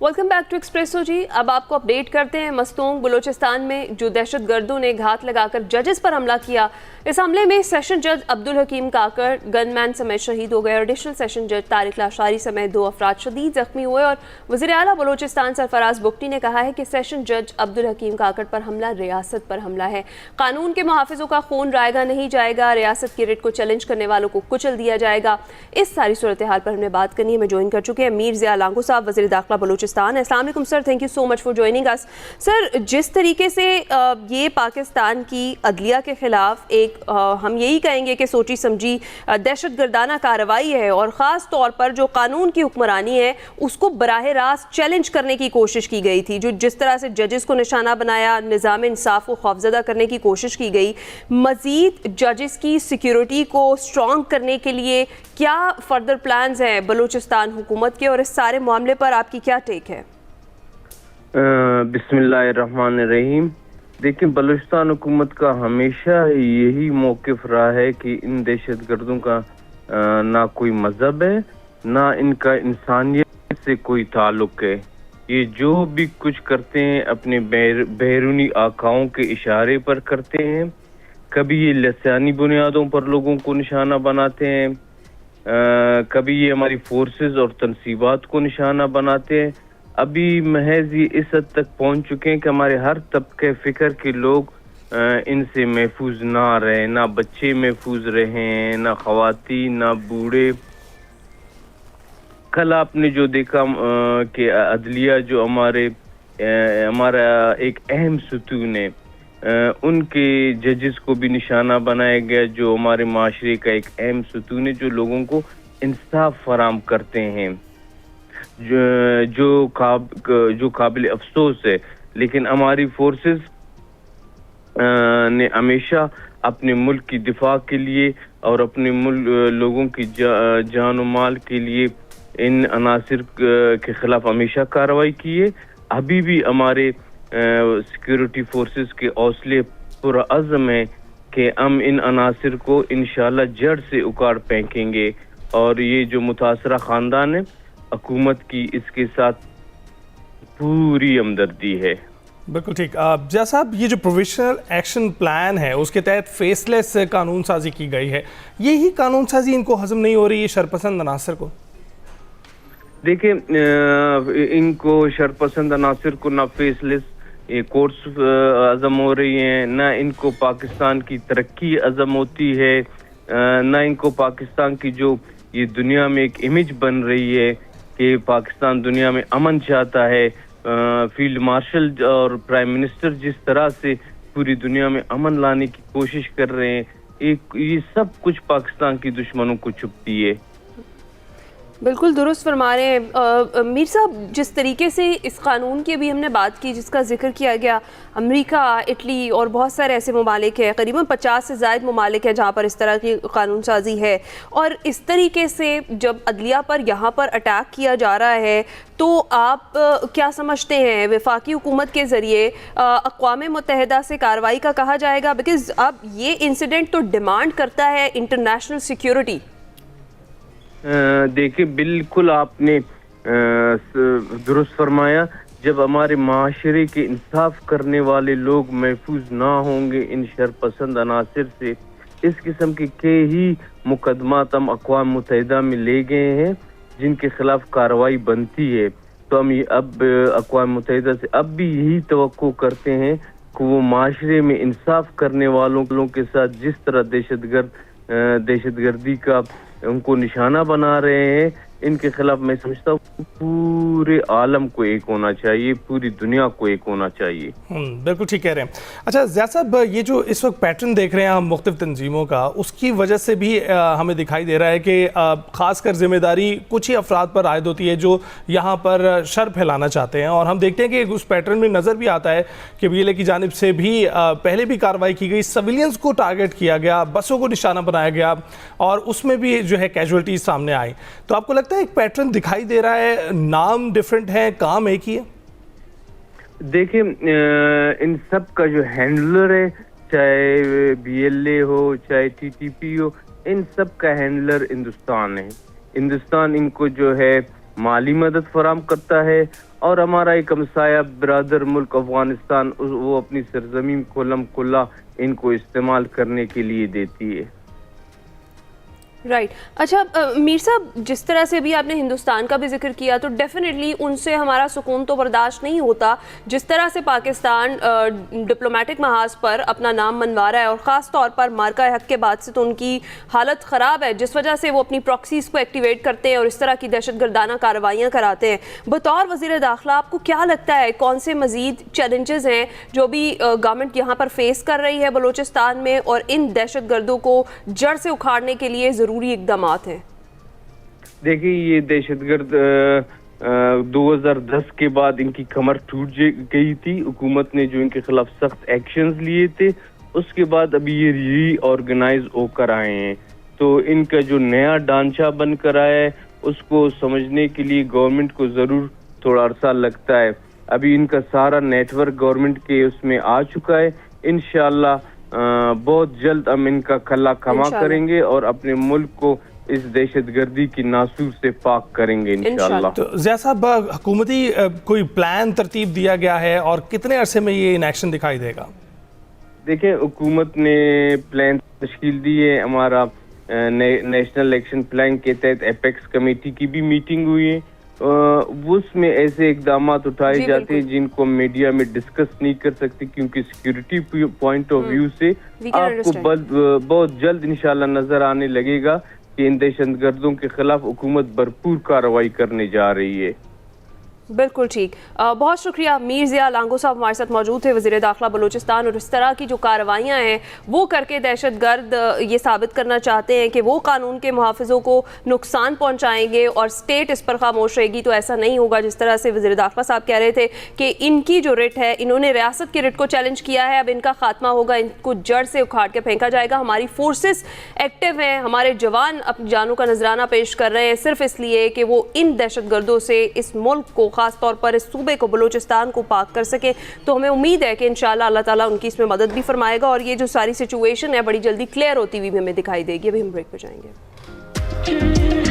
Welcome back to espresso जी। अब आपको update करते हैं मस्तूंग बलूचिस्तान में जो दहशत गर्दों ने घात लगाकर जजेस पर हमला किया। इस हमले में सेशन जज अब्दुल हकीम काकर गनमैन समेत शहीद हो गए और एडिशनल सेशन जज तारिक लाशारी समेत 2 अफराद शदीद जख्मी हुए। और वज़ीर आला बलूचिस्तान सरफराज बुगटी ने कहा है कि सेशन जज अब्दुल हकीम काकर पर हमला रियासत पर हमला है। कानून के मुहाफिजों का खून रायगा नहीं जाएगा, रियासत की रिट को चैलेंज करने वालों को कुचल दिया जाएगा। इस सारी सूरत हाल पर हमें बात करनी है। हमें ज्वाइन कर चुके हैं मीर ज़िया लांगो साहब, वज़ीर दाखिला बलूचिस्तान। अस्सलाम वालेकुम sir, thank you so much for joining us. Sir, जिस तरीके से ये पाकिस्तान की अदलिया के ख़िलाफ़ एक हम यही कहेंगे कि सोची समझी दहशत गर्दाना कार्रवाई है और ख़ास तौर पर जो कानून की हुक्मरानी है उसको बराह रास्त चैलेंज करने की कोशिश की गई थी, जो जिस तरह से जजेस को निशाना बनाया, निज़ाम इंसाफ को खौफज़दा करने की कोशिश की गई, मज़ीद जजेस की सिक्योरिटी को स्ट्रॉन्ग करने के लिए क्या फर्दर प्लान्स हैं बलूचिस्तान हुकूमत के, और इस सारे मामले पर आपकी क्या टेक है? बिस्मिल्लाहिर्रहमानिर्रहीम। देखिए, बलूचिस्तान हुकूमत का हमेशा यही मौक़िफ़ रहा है कि इन दहशत गर्दों का ना कोई मज़हब है, ना इनका इंसानियत से कोई ताल्लुक़ है। ये जो भी कुछ करते हैं अपने बैरूनी आकाओं के इशारे पर करते हैं। कभी ये लसानी बुनियादों पर लोगों को निशाना बनाते हैं, कभी ये हमारी फोर्सेस और तनसीबात को निशाना बनाते हैं। अभी महज ये इस हद तक पहुंच चुके हैं कि हमारे हर तबके फ़िक्र के लोग इनसे महफूज ना रहे, ना बच्चे महफूज रहे हैं, ना ख़वातीन, ना बूढ़े। कल आपने जो देखा कि अदलिया जो हमारा एक अहम सुतून है, उनके जजेस को भी निशाना बनाया गया, जो हमारे माशरे का एक अहम सुतून है, जो लोगों को इंसाफ फराम करते हैं, जो काबिल अफसोस है। लेकिन हमारी फोर्सेस ने हमेशा अपने मुल्क की दिफा के लिए और अपने लोगों की जान और माल के लिए इन अनासिर के खिलाफ हमेशा कार्रवाई की है। अभी भी हमारे सिक्योरिटी फोर्सेस के हौसले पुरअज़्म है कि हम इन अनासिर को इंशाल्लाह जड़ से उखाड़ फेंकेंगे। और ये जो मुतासरा ख़ानदान है, हुकूमत की इसके साथ पूरी हमदर्दी है। बिल्कुल ठीक। जैसा साहब, ये जो प्रोविजनल एक्शन प्लान है उसके तहत फेसलेस कानून साजी की गई है, यही कानून साजी इनको हजम नहीं हो रही है शरपसंद अनासर को? देखिए, इनको शरपसंद अनासर को ना फेसलेस कोर्ट्स अज़म हो रही हैं, ना इनको पाकिस्तान की तरक्की अज़म होती है, ना इनको पाकिस्तान की जो ये दुनिया में एक इमेज बन रही है कि पाकिस्तान दुनिया में अमन चाहता है। फील्ड मार्शल और प्राइम मिनिस्टर जिस तरह से पूरी दुनिया में अमन लाने की कोशिश कर रहे हैं, ये सब कुछ पाकिस्तान की दुश्मनों को चुभती है। बिल्कुल दुरुस्त फरमा रहे हैं मीर साहब। जिस तरीके से इस कानून की अभी हमने बात की, जिसका जिक्र किया गया, अमेरिका, इटली और बहुत सारे ऐसे ममालिक हैं, करीबन 50 से ज़ायद ममालिक हैं जहाँ पर इस तरह की कानून साजी है। और इस तरीके से जब अदलिया पर यहाँ पर अटैक किया जा रहा है, तो आप क्या समझते हैं वफाकी हुकूमत के ज़रिए अक़वाम मुत्तहिदा से कार्रवाई का कहा जाएगा? बिकॉज़ अब ये इंसिडेंट तो डिमांड करता है इंटरनेशनल सिक्योरिटी। देखिए, बिल्कुल आपने दुरुस्त फरमाया। जब हमारे माशरे के इंसाफ करने वाले लोग महफूज ना होंगे इन शरपसंद अनासिर से, इस किस्म के कई ही मुकदमात हम अक़वाम मुत्तहिदा में ले गए हैं जिनके खिलाफ कार्रवाई बनती है। तो हम अब अक़वाम मुत्तहिदा से अब भी यही तवक्को करते हैं कि वो माशरे में इंसाफ करने वालों के साथ जिस तरह दहशतगर्दी का उनको निशाना बना रहे हैं, इनके खिलाफ मैं समझता हूँ पूरे आलम को एक होना चाहिए, पूरी दुनिया को एक होना चाहिए। बिल्कुल ठीक कह रहे हैं। अच्छा ज़िया साहब, ये जो इस वक्त पैटर्न देख रहे हैं हम मुख्तलिफ तंजीमों का, उसकी वजह से भी हमें दिखाई दे रहा है कि ख़ासकर ज़िम्मेदारी कुछ ही अफराद पर आयद होती है जो यहाँ पर शर फैलाना चाहते हैं। और हम देखते हैं कि उस पैटर्न में नज़र भी आता है कि BLA की जानिब से भी पहले भी कार्रवाई की गई, सिविलियंस को टारगेट किया गया, बसों को निशाना बनाया गया और उसमें भी जो है कैजुअल्टीज सामने आई। तो आपको लगता है एक पैटर्न दिखाई दे रहा है, नाम डिफरेंट है, काम एक ही है? देखिए, इन सब का जो हैंडलर है, चाहे BLA हो चाहे TTP हो, इन सब का हैंडलर हिंदुस्तान है। हिंदुस्तान इनको जो है مالی مدد فراہم کرتا ہے، اور ہمارا ایک ہمسایہ برادر ملک افغانستان وہ اپنی سرزمین کھلم کھلا ان کو استعمال کرنے کے لیے دیتی ہے۔ رائٹ اچھا میر صاحب، جس طرح سے بھی آپ نے ہندوستان کا بھی ذکر کیا تو ڈیفینیٹلی ان سے ہمارا سکون تو برداشت نہیں ہوتا، جس طرح سے پاکستان ڈپلومیٹک محاذ پر اپنا نام منوا رہا ہے، اور خاص طور پر مارکہ حق کے بعد سے تو ان کی حالت خراب ہے، جس وجہ سے وہ اپنی پراکسیز کو ایکٹیویٹ کرتے ہیں اور اس طرح کی دہشت گردانہ کارروائیاں کراتے ہیں۔ بطور وزیر داخلہ آپ کو کیا لگتا ہے کون سے مزید چیلنجز ہیں جو بھی گورنمنٹ یہاں پر فیس کر رہی ہے بلوچستان میں، اور ان دہشت گردوں کو جڑ سے اکھاڑنے کے لیے ضروری اقدامات ہیں؟ دیکھیں، یہ دہشت گرد 2010 کے بعد ان کی کمر ٹوٹ گئی تھی، حکومت نے جو ان کے خلاف سخت ایکشنز لیے تھے، اس کے بعد ابھی یہ ری آرگنائز ہو کر آئے ہیں، تو ان کا جو نیا ڈھانچہ بن کر آیا ہے اس کو سمجھنے کے لیے گورنمنٹ کو ضرور تھوڑا عرصہ لگتا ہے۔ ابھی ان کا سارا نیٹ ورک گورنمنٹ کے اس میں آ چکا ہے، انشاءاللہ بہت جلد ہم ان کا کھلا کھما کریں گے اور اپنے ملک کو اس دہشت گردی کی ناسور سے پاک کریں گے انشاءاللہ۔ تو ضیاء صاحب، حکومتی کوئی پلان ترتیب دیا گیا ہے اور کتنے عرصے میں یہ ان ایکشن دکھائی دے گا؟ دیکھیں، حکومت نے پلان تشکیل دی ہے، ہمارا نیشنل ایکشن پلان کے تحت ایپیکس کمیٹی کی بھی میٹنگ ہوئی ہے، اس میں ایسے اقدامات اٹھائے جاتے ہیں جن کو میڈیا میں ڈسکس نہیں کر سکتے، کیونکہ سیکیورٹی پوائنٹ آف ویو سے آپ کو بہت جلد انشاءاللہ نظر آنے لگے گا کہ ان دہشت گردوں کے خلاف حکومت بھرپور کارروائی کرنے جا رہی ہے۔ بالکل ٹھیک، بہت شکریہ۔ میر ضیاء لانگو صاحب ہمارے ساتھ موجود تھے، وزیر داخلہ بلوچستان، اور اس طرح کی جو کارروائیاں ہیں وہ کر کے دہشت گرد یہ ثابت کرنا چاہتے ہیں کہ وہ قانون کے محافظوں کو نقصان پہنچائیں گے اور اسٹیٹ اس پر خاموش رہے گی، تو ایسا نہیں ہوگا۔ جس طرح سے وزیر داخلہ صاحب کہہ رہے تھے کہ ان کی جو رٹ ہے، انہوں نے ریاست کی رٹ کو چیلنج کیا ہے، اب ان کا خاتمہ ہوگا، ان کو جڑ سے اکھاڑ کے پھینکا جائے گا۔ ہماری فورسز ایکٹیو ہیں، ہمارے جوان اپنی جانوں کا نذرانہ پیش کر رہے ہیں صرف اس لیے کہ وہ ان دہشت گردوں سے اس ملک کو، خاص طور پر اس صوبے کو، بلوچستان کو پاک کر سکیں۔ تو ہمیں امید ہے کہ انشاءاللہ اللہ تعالیٰ ان کی اس میں مدد بھی فرمائے گا، اور یہ جو ساری سچویشن ہے بڑی جلدی کلیئر ہوتی ہوئی بھی ہمیں دکھائی دے گی۔ ابھی ہم بریک پہ جائیں گے۔